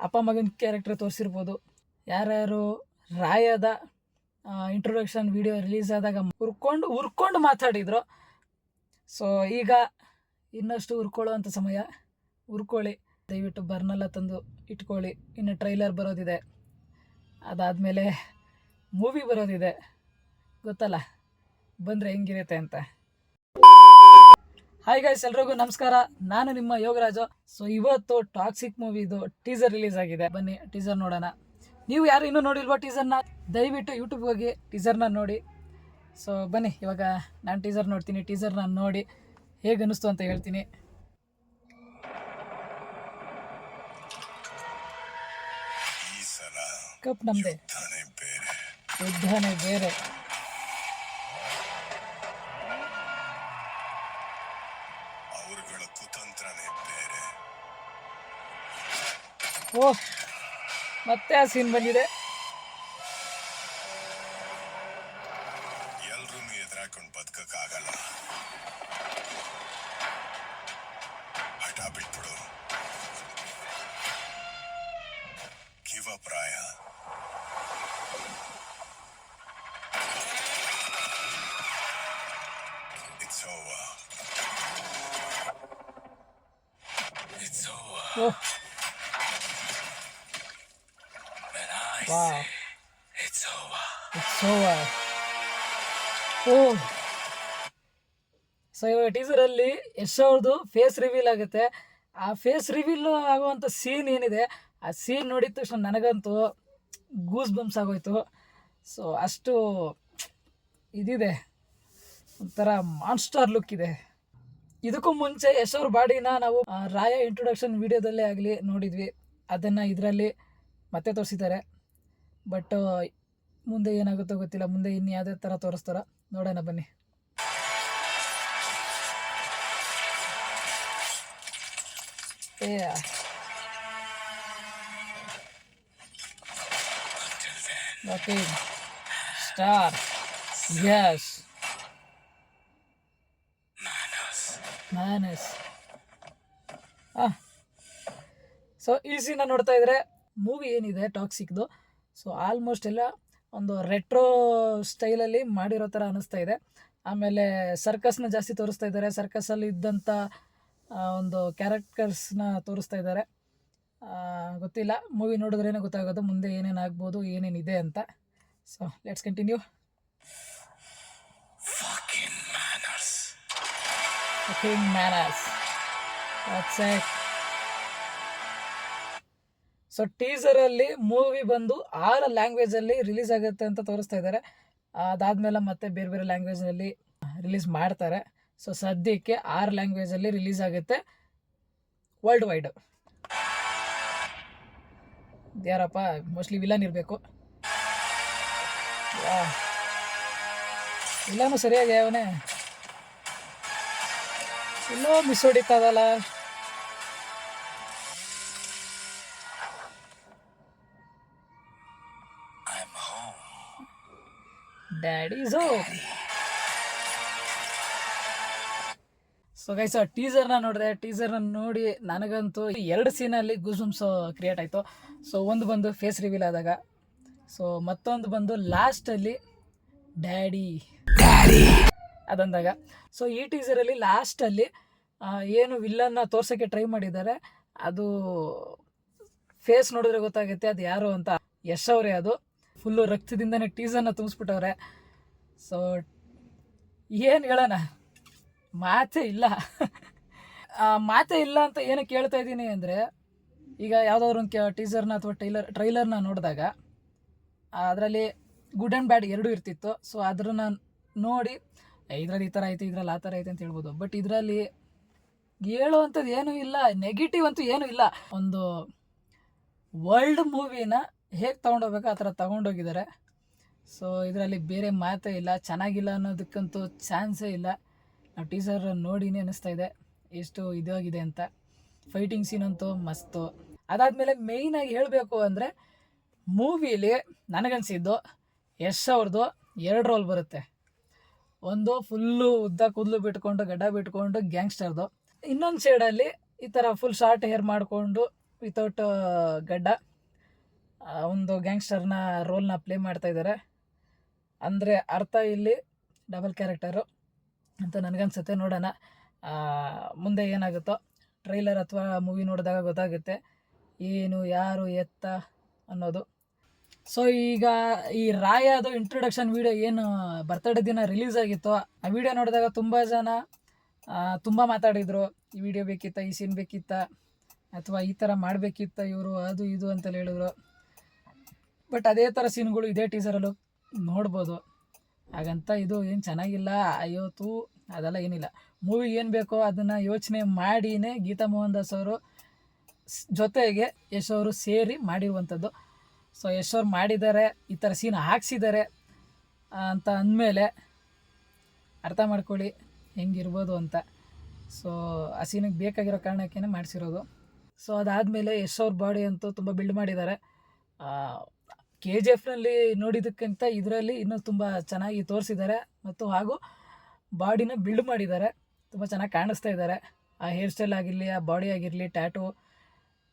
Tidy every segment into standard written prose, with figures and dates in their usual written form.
ಅಪ್ಪ ಮಗನ ಕ್ಯಾರೆಕ್ಟರ್ ತೋರಿಸಿರ್ಬೋದು. ಯಾರ್ಯಾರು ರಾಯದ ಇಂಟ್ರೊಡಕ್ಷನ್ ವಿಡಿಯೋ ರಿಲೀಸ್ ಆದಾಗ ಉರ್ಕೊಂಡು ಮಾತಾಡಿದ್ರು. ಸೊ ಈಗ ಇನ್ನಷ್ಟು ಉರ್ಕೊಳ್ಳುವಂಥ ಸಮಯ. ಉರ್ಕೊಳ್ಳಿ, ದಯವಿಟ್ಟು ಬರ್ನೆಲ್ಲ ತಂದು ಇಟ್ಕೊಳ್ಳಿ. ಇನ್ನು ಟ್ರೈಲರ್ ಬರೋದಿದೆ, ಅದಾದಮೇಲೆ ಮೂವಿ ಬರೋದಿದೆ. ಗೊತ್ತಲ್ಲ ಬಂದರೆ ಹೆಂಗಿರುತ್ತೆ ಅಂತ. ಹಾಯ್ ಗೈಸ್, ಎಲ್ರಿಗೂ ನಮಸ್ಕಾರ. ನಾನು ನಿಮ್ಮ ಯೋಗರಾಜು. ಸೊ ಇವತ್ತು ಟಾಕ್ಸಿಕ್ ಮೂವಿದು ಟೀಸರ್ ರಿಲೀಸ್ ಆಗಿದೆ. ಬನ್ನಿ ಟೀಸರ್ ನೋಡೋಣ. ನೀವು ಯಾರು ಇನ್ನೂ ನೋಡಿಲ್ವೋ ಟೀಸರ್ನ, ದಯವಿಟ್ಟು ಯೂಟ್ಯೂಬ್ಗೆ ಹೋಗಿ ಟೀಸರ್ನ ನೋಡಿ. ಸೊ ಬನ್ನಿ, ಇವಾಗ ನಾನು ಟೀಸರ್ ನೋಡ್ತೀನಿ. ಟೀಸರ್ನ ನೋಡಿ ಹೇಗೆ ಅನ್ನಿಸ್ತು ಅಂತ ಹೇಳ್ತೀನಿ. ಕಪ್ ನಮ್ಮದೇ, ಯುದ್ಧನೇ ಬೇರೆ. ಅವರುಗಳ ಕುತಂತ್ರನೇ ಬೇರೆ. ಓಹ್, ಮತ್ತೆ ಆ ಸೀನ್ ಬಂದಿದೆ. ಎಲ್ರೂ ಎದುರಾಕೊಂಡು ಬದುಕಕ್ಕಾಗಲ್ಲ. ಹಠ ಬಿಟ್ಬಿಡು, give up Raya. It's over. It's over. Oh When I wow, say it's over. It's over. Oh, so ಇವಾಗ ಟೀಸರಲ್ಲಿ ಯಶ್ ಅವ್ರದ್ದು ಫೇಸ್ ರಿವೀಲ್ ಆಗುತ್ತೆ. ಆ ಫೇಸ್ ರಿವೀಲ್ ಆಗುವಂಥ ಸೀನ್ ಏನಿದೆ, ಆ ಸೀನ್ ನೋಡಿದ ತಕ್ಷಣ ನನಗಂತೂ ಗೂಸ್ ಬಂಪ್ಸ್ ಆಗೋಯ್ತು. ಸೊ ಅಷ್ಟು ಇದಿದೆ, ಒಂಥರ ಮಾನ್ಸ್ಟರ್ ಲುಕ್ ಇದೆ. ಇದಕ್ಕೂ ಮುಂಚೆ ಯಶ್ ಅವ್ರ ಬಾಡಿನ ನಾವು ರಾಯ ಇಂಟ್ರೊಡಕ್ಷನ್ ವಿಡಿಯೋದಲ್ಲೇ ಆಗಲಿ ನೋಡಿದ್ವಿ. ಅದನ್ನು ಇದರಲ್ಲಿ ಮತ್ತೆ ತೋರಿಸಿದ್ದಾರೆ. ಬಟ್ ಮುಂದೆ ಏನಾಗುತ್ತೋ ಗೊತ್ತಿಲ್ಲ. ಮುಂದೆ ಇನ್ನು ಯಾವುದೇ ಥರ ತೋರಿಸ್ತಾರೋ ನೋಡೋಣ, ಬನ್ನಿ. Okay, star. ಯಸ್, ಮ್ಯಾನಸ್. ಸೊ ಈ ಸೀನ ನೋಡ್ತಾ ಇದ್ರೆ ಮೂವಿ ಏನಿದೆ ಟಾಕ್ಸಿಕ್ದು, ಸೊ ಆಲ್ಮೋಸ್ಟ್ ಎಲ್ಲ ಒಂದು ರೆಟ್ರೋ ಸ್ಟೈಲಲ್ಲಿ ಮಾಡಿರೋ ಥರ ಅನ್ನಿಸ್ತಾ ಇದೆ. ಆಮೇಲೆ ಸರ್ಕಸ್ನ ಜಾಸ್ತಿ ತೋರಿಸ್ತಾ ಇದ್ದಾರೆ. ಸರ್ಕಸಲ್ಲಿ ಇದ್ದಂಥ ಒಂದು ಕ್ಯಾರೆಕ್ಟರ್ಸ್ನ ತೋರಿಸ್ತಾ ಇದ್ದಾರೆ. ಗೊತ್ತಿಲ್ಲ, ಮೂವಿ ನೋಡಿದ್ರೇ ಗೊತ್ತಾಗೋದು ಮುಂದೆ ಏನೇನು ಆಗ್ಬೋದು, ಏನೇನಿದೆ ಅಂತ. So let's continue. Fucking manners. Fucking manners. That's it. So ಟೀಸರಲ್ಲಿ ಮೂವಿ ಬಂದು 6 ಲ್ಯಾಂಗ್ವೇಜಲ್ಲಿ ರಿಲೀಸ್ ಆಗುತ್ತೆ ಅಂತ ತೋರಿಸ್ತಾ ಇದ್ದಾರೆ. ಅದಾದಮೇಲೆ ಮತ್ತೆ ಬೇರೆ ಬೇರೆ ಲ್ಯಾಂಗ್ವೇಜ್ನಲ್ಲಿ ರಿಲೀಸ್ ಮಾಡ್ತಾರೆ. ಸೊ ಸದ್ಯಕ್ಕೆ 6 ಲ್ಯಾಂಗ್ವೇಜಲ್ಲಿ ರಿಲೀಸ್ ಆಗುತ್ತೆ ವರ್ಲ್ಡ್ ವೈಡ್. ಯಾರಪ್ಪ, ಮೋಸ್ಟ್ಲಿ ವಿಲನ್ ಇರಬೇಕು. ವಿಲನು ಸರಿಯಾಗಿ ಅವನೇ, ಇನ್ನೂ ಮಿಸ್ ಹೊಡಿತದಲ್ಲ. I'm home. Daddy's home. So guys, ಟೀಸರ್ನ ನೋಡಿದೆ. ಟೀಸರ್ನ ನೋಡಿ ನನಗಂತೂ 2 ಸೀನಲ್ಲಿ ಗೂಸ್ಬಂಪ್ಸ್ ಕ್ರಿಯೇಟ್ ಆಯಿತು. ಸೊ ಒಂದು ಬಂದು ಫೇಸ್ ರಿವೀಲ್ ಆದಾಗ, ಸೊ ಮತ್ತೊಂದು ಬಂದು ಲಾಸ್ಟಲ್ಲಿ ಡ್ಯಾಡಿ ಅದಂದಾಗ. ಸೊ ಈ ಟೀಸರಲ್ಲಿ ಲಾಸ್ಟಲ್ಲಿ ಏನು ವಿಲ್ಲನ್ನ ತೋರ್ಸೋಕ್ಕೆ ಟ್ರೈ ಮಾಡಿದ್ದಾರೆ, ಅದು ಫೇಸ್ ನೋಡಿದ್ರೆ ಗೊತ್ತಾಗುತ್ತೆ ಅದು ಯಾರು ಅಂತ. ಯಶ್ ಅವರೇ ಅದು. ಫುಲ್ಲು ರಕ್ತದಿಂದನೇ ಟೀಸರ್ನ ತುಂಬಿಸ್ಬಿಟ್ಟವ್ರೆ. ಸೊ ಏನು ಹೇಳೋಣ, ಮಾತೇ ಇಲ್ಲ. ಮಾತೇ ಇಲ್ಲ ಅಂತ ಏನಕ್ಕೆ ಕೇಳ್ತಾ ಇದ್ದೀನಿ ಅಂದರೆ, ಈಗ ಯಾವುದಾದ್ರು ಒಂದು ಟೀಸರ್ನ ಅಥವಾ ಟ್ರೈಲರ್ನ ನೋಡಿದಾಗ ಅದರಲ್ಲಿ ಗುಡ್ ಆ್ಯಂಡ್ ಬ್ಯಾಡ್ ಎರಡೂ ಇರ್ತಿತ್ತು. ಸೊ ಅದನ್ನು ನೋಡಿ ಇದರಲ್ಲಿ ಈ ಥರ ಐತೆ, ಇದರಲ್ಲಿ ಆ ಥರ ಐತೆ ಅಂತ ಹೇಳ್ಬೋದು. ಬಟ್ ಇದರಲ್ಲಿ ಹೇಳುವಂಥದ್ದು ಏನೂ ಇಲ್ಲ, ನೆಗೆಟಿವ್ ಅಂತೂ ಏನೂ ಇಲ್ಲ. ಒಂದು ವರ್ಲ್ಡ್ ಮೂವಿನ ಹೇಗೆ ತೊಗೊಂಡೋಗ್ಬೇಕು ಆ ಥರ ತೊಗೊಂಡೋಗಿದ್ದಾರೆ. ಸೊ ಇದರಲ್ಲಿ ಬೇರೆ ಮಾತೇ ಇಲ್ಲ. ಚೆನ್ನಾಗಿಲ್ಲ ಅನ್ನೋದಕ್ಕಂತೂ ಚಾನ್ಸೇ ಇಲ್ಲ. ನಾವು ಟೀಸರ್ ನೋಡಿನೇ ಅನ್ನಿಸ್ತಾ ಇದೆ ಎಷ್ಟು ಇದಾಗಿದೆ ಅಂತ. ಫೈಟಿಂಗ್ ಸೀನ್ ಅಂತೂ ಮಸ್ತು. ಅದಾದಮೇಲೆ ಮೇಯ್ನಾಗಿ ಹೇಳಬೇಕು ಅಂದರೆ, ಮೂವಿಲಿ ನನಗನ್ಸಿದ್ದು ಯಶ್ ಅವ್ರದ್ದು 2 ರೋಲ್ ಬರುತ್ತೆ. ಒಂದು ಫುಲ್ಲು ಉದ್ದ ಕೂದಲು ಬಿಟ್ಕೊಂಡು ಗಡ್ಡ ಬಿಟ್ಕೊಂಡು ಗ್ಯಾಂಗ್ಸ್ಟರ್ದು, ಇನ್ನೊಂದು ಸೈಡಲ್ಲಿ ಈ ಥರ ಫುಲ್ ಶಾರ್ಟ್ ಹೇರ್ ಮಾಡಿಕೊಂಡು ವಿತೌಟ್ ಗಡ್ಡ ಒಂದು ಗ್ಯಾಂಗ್ಸ್ಟರ್ನ ರೋಲ್ನ ಪ್ಲೇ ಮಾಡ್ತಾ ಇದ್ದಾರೆ. ಅಂದರೆ ಅರ್ಥ ಇಲ್ಲಿ ಡಬಲ್ ಕ್ಯಾರೆಕ್ಟರು ಅಂತ ನನಗನ್ಸುತ್ತೆ. ನೋಡೋಣ ಮುಂದೆ ಏನಾಗುತ್ತೋ, ಟ್ರೈಲರ್ ಅಥವಾ ಮೂವಿ ನೋಡಿದಾಗ ಗೊತ್ತಾಗುತ್ತೆ ಏನು ಯಾರು ಎತ್ತ ಅನ್ನೋದು. ಸೊ ಈಗ ಈ ರಾಯದು ಇಂಟ್ರೊಡಕ್ಷನ್ ವೀಡಿಯೋ ಏನು ಬರ್ತಡೇ ದಿನ ರಿಲೀಸ್ ಆಗಿತ್ತು, ಆ ವಿಡಿಯೋ ನೋಡಿದಾಗ ತುಂಬ ಜನ ತುಂಬ ಮಾತಾಡಿದರು. ಈ ವಿಡಿಯೋ ಬೇಕಿತ್ತ, ಈ ಸೀನ್ ಬೇಕಿತ್ತ, ಅಥವಾ ಈ ಥರ ಮಾಡಬೇಕಿತ್ತ ಇವರು, ಅದು ಇದು ಅಂತಲೇ ಹೇಳಿದ್ರು. ಬಟ್ ಅದೇ ಥರ ಸೀನ್ಗಳು ಇದೇ ಟೀಸರಲ್ಲೂ ನೋಡ್ಬೋದು. ಹಾಗಂತ ಇದು ಏನು ಚೆನ್ನಾಗಿಲ್ಲ ಅಯ್ಯೋತು ಅದೆಲ್ಲ ಏನಿಲ್ಲ. ಮೂವಿಗೆ ಏನು ಬೇಕೋ ಅದನ್ನು ಯೋಚನೆ ಮಾಡಿಯೇ ಗೀತಾ ಮೋಹನ್ ದಾಸ್ ಅವರು ಜೊತೆಗೆ ಯಶ್ ಅವರು ಸೇರಿ ಮಾಡಿರುವಂಥದ್ದು. ಸೊ ಯಶ್ ಅವ್ರು ಮಾಡಿದ್ದಾರೆ, ಈ ಥರ ಸೀನ್ ಹಾಕ್ಸಿದ್ದಾರೆ ಅಂತ ಅಂದಮೇಲೆ ಅರ್ಥ ಮಾಡ್ಕೊಳ್ಳಿ ಹೆಂಗಿರ್ಬೋದು ಅಂತ. ಸೊ ಆ ಸೀನಿಗೆ ಬೇಕಾಗಿರೋ ಕಾರಣಕ್ಕೇ ಮಾಡಿಸಿರೋದು. ಸೊ ಅದಾದಮೇಲೆ ಯಶ್ ಅವ್ರ ಬಾಡಿ ಅಂತೂ ತುಂಬ ಬಿಲ್ಡ್ ಮಾಡಿದ್ದಾರೆ. KGF ನೋಡಿದ್ದಕ್ಕಿಂತ ಇದರಲ್ಲಿ ಇನ್ನೂ ತುಂಬ ಚೆನ್ನಾಗಿ ತೋರಿಸಿದ್ದಾರೆ ಮತ್ತು ಹಾಗೂ ಬಾಡಿನ ಬಿಲ್ಡ್ ಮಾಡಿದ್ದಾರೆ. ತುಂಬ ಚೆನ್ನಾಗಿ ಕಾಣಿಸ್ತಾ ಇದ್ದಾರೆ. ಆ ಹೇರ್ ಸ್ಟೈಲ್ ಆಗಿರಲಿ, ಆ ಬಾಡಿ ಆಗಿರಲಿ,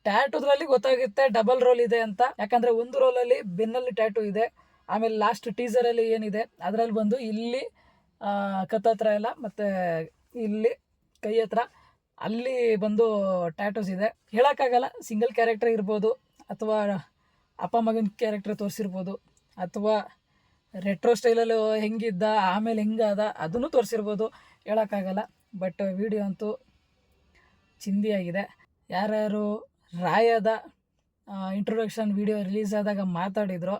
ಟ್ಯಾಟುದ್ರಲ್ಲಿ ಗೊತ್ತಾಗುತ್ತೆ ಡಬಲ್ ರೋಲ್ ಇದೆ ಅಂತ. ಯಾಕಂದರೆ ಒಂದು ರೋಲಲ್ಲಿ ಬೆನ್ನಲ್ಲಿ ಟ್ಯಾಟು ಇದೆ, ಆಮೇಲೆ ಲಾಸ್ಟ್ ಟೀಸರಲ್ಲಿ ಏನಿದೆ ಅದರಲ್ಲಿ ಬಂದು ಇಲ್ಲಿ ಕತ್ತತ್ರ ಎಲ್ಲ ಮತ್ತು ಇಲ್ಲಿ ಕೈ ಹತ್ರ ಅಲ್ಲಿ ಬಂದು ಟ್ಯಾಟೂಸ್ ಇದೆ. ಹೇಳೋಕ್ಕಾಗಲ್ಲ, ಸಿಂಗಲ್ ಕ್ಯಾರೆಕ್ಟರ್ ಇರ್ಬೋದು ಅಥವಾ ಅಪ್ಪ ಮಗನ ಕ್ಯಾರೆಕ್ಟರ್ ತೋರಿಸಿರ್ಬೋದು, ಅಥವಾ ರೆಟ್ರೋ ಸ್ಟೈಲಲ್ಲಿ ಹೆಂಗಿದ್ದ ಆಮೇಲೆ ಹೆಂಗಾದ ಅದನ್ನು ತೋರಿಸಿರ್ಬೋದು, ಹೇಳೋಕ್ಕಾಗಲ್ಲ. ಬಟ್ ವಿಡಿಯೋ ಅಂತೂ ಚಿಂದಿಯಾಗಿದೆ. ಯಾರ್ಯಾರು ರಾಯದ ಇಂಟ್ರೊಡಕ್ಷನ್ ವಿಡಿಯೋ ರಿಲೀಸ್ ಆದಾಗ ಮಾತಾಡಿದ್ರು,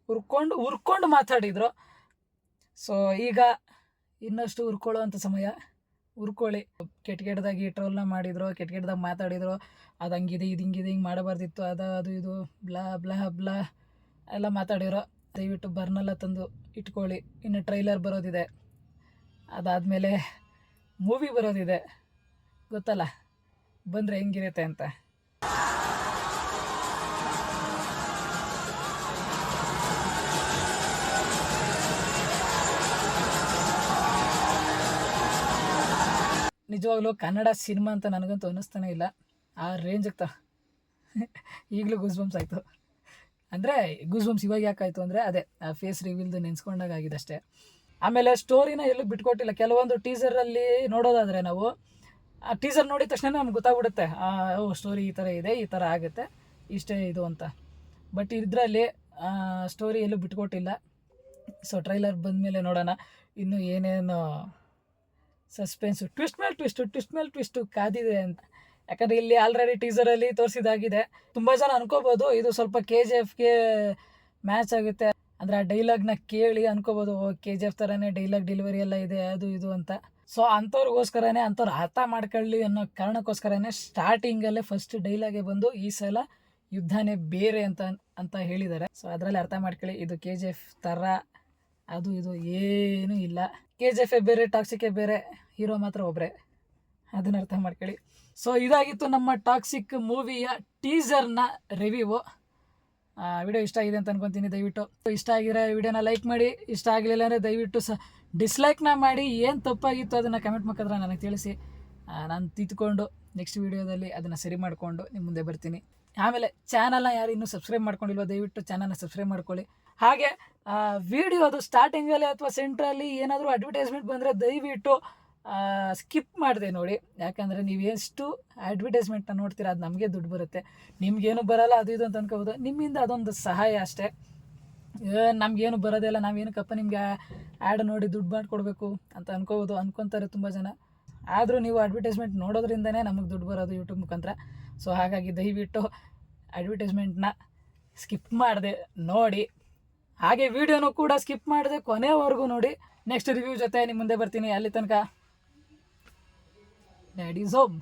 ಉರ್ಕೊಂಡು ಮಾತಾಡಿದ್ರು. ಸೊ ಈಗ ಇನ್ನಷ್ಟು ಉರ್ಕೊಳ್ಳೋವಂಥ ಸಮಯ, ಉರ್ಕೊಳ್ಳಿ. ಕೆಟ್ಟದಾಗಿ ಟ್ರೋಲ್ನ ಮಾಡಿದ್ರು, ಕೆಟ್ಟದಾಗ ಮಾತಾಡಿದ್ರು, ಅದು ಹಂಗಿದೆ ಇದು ಹಿಂಗಿದೆ, ಹಿಂಗೆ ಮಾಡಬಾರ್ದಿತ್ತು, ಅದು ಇದು ಬ್ಲಾ ಬ್ಲಾ ಬ್ಲಾ ಎಲ್ಲ ಮಾತಾಡಿರೋ. ದಯವಿಟ್ಟು ಬರ್ನೆಲ್ಲ ತಂದು ಇಟ್ಕೊಳ್ಳಿ. ಇನ್ನು ಟ್ರೈಲರ್ ಬರೋದಿದೆ, ಅದಾದಮೇಲೆ ಮೂವಿ ಬರೋದಿದೆ, ಗೊತ್ತಲ್ಲ ಬಂದರೆ ಹೆಂಗಿರುತ್ತೆ ಅಂತ. ನಿಜವಾಗ್ಲೂ ಕನ್ನಡ ಸಿನಿಮಾ ಅಂತ ನನಗಂತೂ ಅನ್ನಿಸ್ತಾನೆ ಇಲ್ಲ. ಆ ರೇಂಜಿಗೆ ಈಗಲೂ ಗೂಸ್ ಆಯಿತು. ಅಂದರೆ ಗೂಸ್ ಇವಾಗ ಯಾಕಾಯಿತು ಅಂದರೆ ಅದೇ ಆ ಫೇಸ್ ರಿವೀಲ್ದು ನೆನೆಸ್ಕೊಂಡಾಗ ಆಗಿದೆ ಅಷ್ಟೇ. ಆಮೇಲೆ ಸ್ಟೋರಿನ ಎಲ್ಲೂ ಬಿಟ್ಕೊಟ್ಟಿಲ್ಲ. ಕೆಲವೊಂದು ಟೀಸರಲ್ಲಿ ನೋಡೋದಾದರೆ ನಾವು ಆ ಟೀಸರ್ ನೋಡಿದ ತಕ್ಷಣ ನಮ್ಗೆ ಗೊತ್ತಾಗ್ಬಿಡುತ್ತೆ, ಸ್ಟೋರಿ ಈ ಥರ ಇದೆ, ಈ ಥರ ಆಗುತ್ತೆ, ಇಷ್ಟೇ ಇದು ಅಂತ. ಬಟ್ ಇದರಲ್ಲಿ ಸ್ಟೋರಿ ಎಲ್ಲೂ ಬಿಟ್ಕೊಟ್ಟಿಲ್ಲ. ಸೊ ಟ್ರೈಲರ್ ಬಂದಮೇಲೆ ನೋಡೋಣ ಇನ್ನೂ ಏನೇನು ಸಸ್ಪೆನ್ಸು, ಟ್ವಿಸ್ಟ್ ಮೇಲೆ ಟ್ವಿಸ್ಟು ಕಾದಿದೆ ಅಂತ. ಯಾಕಂದರೆ ಇಲ್ಲಿ ಆಲ್ರೆಡಿ ಟೀಸರಲ್ಲಿ ತೋರಿಸಿದಾಗಿದೆ. ತುಂಬ ಜನ ಅನ್ಕೋಬೋದು ಇದು ಸ್ವಲ್ಪ KGFಗೆ ಮ್ಯಾಚ್ ಆಗುತ್ತೆ, ಅಂದರೆ ಆ ಡೈಲಾಗ್ನ ಕೇಳಿ ಅನ್ಕೋಬೋದು KGF ಥರನೇ ಡೈಲಾಗ್ ಡೆಲಿವರಿ ಎಲ್ಲ ಇದೆ ಅದು ಇದು ಅಂತ. ಸೊ ಅಂಥವ್ರಿಗೋಸ್ಕರನೇ, ಅಂಥವ್ರು ಅರ್ಥ ಮಾಡ್ಕೊಳ್ಳಿ ಅನ್ನೋ ಕಾರಣಕ್ಕೋಸ್ಕರನೇ ಸ್ಟಾರ್ಟಿಂಗಲ್ಲೇ ಫಸ್ಟ್ ಡೈಲಾಗೆ ಬಂದು ಈ ಸಲ ಯುದ್ಧನೇ ಬೇರೆ ಅಂತ ಹೇಳಿದ್ದಾರೆ. ಸೊ ಅದರಲ್ಲಿ ಅರ್ಥ ಮಾಡ್ಕೊಳ್ಳಿ, ಇದು KGF ಥರ ಅದು ಇದು ಏನೂ ಇಲ್ಲ. KGF ಬೇರೆ, ಟಾಕ್ಸಿಕೇ ಬೇರೆ, ಹೀರೋ ಮಾತ್ರ ಒಬ್ಬರೇ, ಅದನ್ನ ಅರ್ಥ ಮಾಡ್ಕೊಳ್ಳಿ. ಸೊ ಇದಾಗಿತ್ತು ನಮ್ಮ ಟಾಕ್ಸಿಕ್ ಮೂವಿಯ ಟೀಸರ್ನ ರಿವ್ಯೂ. ವಿಡಿಯೋ ಇಷ್ಟ ಆಗಿದೆ ಅಂತ ಅನ್ಕೊತೀನಿ. ದಯವಿಟ್ಟು ಇಷ್ಟ ಆಗಿರೋ ವಿಡಿಯೋನ ಲೈಕ್ ಮಾಡಿ, ಇಷ್ಟ ಆಗಲಿಲ್ಲ ಅಂದರೆ ದಯವಿಟ್ಟು ಡಿಸ್ಲೈಕ್ನ ಮಾಡಿ. ಏನು ತಪ್ಪಾಗಿತ್ತು ಅದನ್ನು ಕಮೆಂಟ್ ಮುಖಾಂತರ ನನಗೆ ತಿಳಿಸಿ, ನಾನು ತಿದ್ದುಕೊಂಡು ನೆಕ್ಸ್ಟ್ ವೀಡಿಯೋದಲ್ಲಿ ಅದನ್ನು ಸರಿ ಮಾಡಿಕೊಂಡು ನಿಮ್ಮ ಮುಂದೆ ಬರ್ತೀನಿ. ಆಮೇಲೆ ಚಾನಲ್ನ ಯಾರು ಇನ್ನೂ ಸಬ್ಸ್ಕ್ರೈಬ್ ಮಾಡ್ಕೊಂಡಿಲ್ವೋ ದಯವಿಟ್ಟು ಚಾನಲ್ನ ಸಬ್ಸ್ಕ್ರೈಬ್ ಮಾಡ್ಕೊಳ್ಳಿ. ಹಾಗೆ ವಿಡಿಯೋದು ಸ್ಟಾರ್ಟಿಂಗಲ್ಲಿ ಅಥವಾ ಸೆಂಟ್ರಲ್ಲಿ ಏನಾದರೂ ಅಡ್ವರ್ಟೈಸ್ಮೆಂಟ್ ಬಂದರೆ ದಯವಿಟ್ಟು ಸ್ಕಿಪ್ ಮಾಡಿದೆ ನೋಡಿ. ಯಾಕಂದರೆ ನೀವು ಎಷ್ಟು ಅಡ್ವರ್ಟೈಸ್ಮೆಂಟ್ನ ನೋಡ್ತೀರ ಅದು ನಮಗೆ ದುಡ್ಡು ಬರುತ್ತೆ, ನಿಮಗೇನು ಬರೋಲ್ಲ ಅದು ಇದು ಅಂತ ಅನ್ಕೋಬೋದು. ನಿಮ್ಮಿಂದ ಅದೊಂದು ಸಹಾಯ ಅಷ್ಟೇ. ನಮಗೇನು ಬರೋದಿಲ್ಲ, ನಾವೇನಕ್ಕಪ್ಪ ನಿಮಗೆ ಆ್ಯಡ್ ನೋಡಿ ದುಡ್ಡು ಮಾಡಿಕೊಡ್ಬೇಕು ಅಂತ ಅನ್ಕೊತಾರೆ ತುಂಬ ಜನ. ಆದರೂ ನೀವು ಅಡ್ವರ್ಟೈಸ್ಮೆಂಟ್ ನೋಡೋದ್ರಿಂದನೇ ನಮಗೆ ದುಡ್ಡು ಬರೋದು ಯೂಟ್ಯೂಬ್ ಮುಖಾಂತರ. ಸೊ ಹಾಗಾಗಿ ದಯವಿಟ್ಟು ಅಡ್ವರ್ಟೈಸ್ಮೆಂಟ್ನ ಸ್ಕಿಪ್ ಮಾಡಿದೆ ನೋಡಿ. ಹಾಗೆ ವಿಡಿಯೋನೂ ಕೂಡ ಸ್ಕಿಪ್ ಮಾಡಿದೆ ಕೊನೆವರೆಗೂ ನೋಡಿ. ನೆಕ್ಸ್ಟ್ ರಿವ್ಯೂ ಜೊತೆ ನಿಮ್ಮ ಮುಂದೆ ಬರ್ತೀನಿ. ಅಲ್ಲಿ ತನಕ ಡ್ಯಾಡೀಸ್ ಹೋಮ್.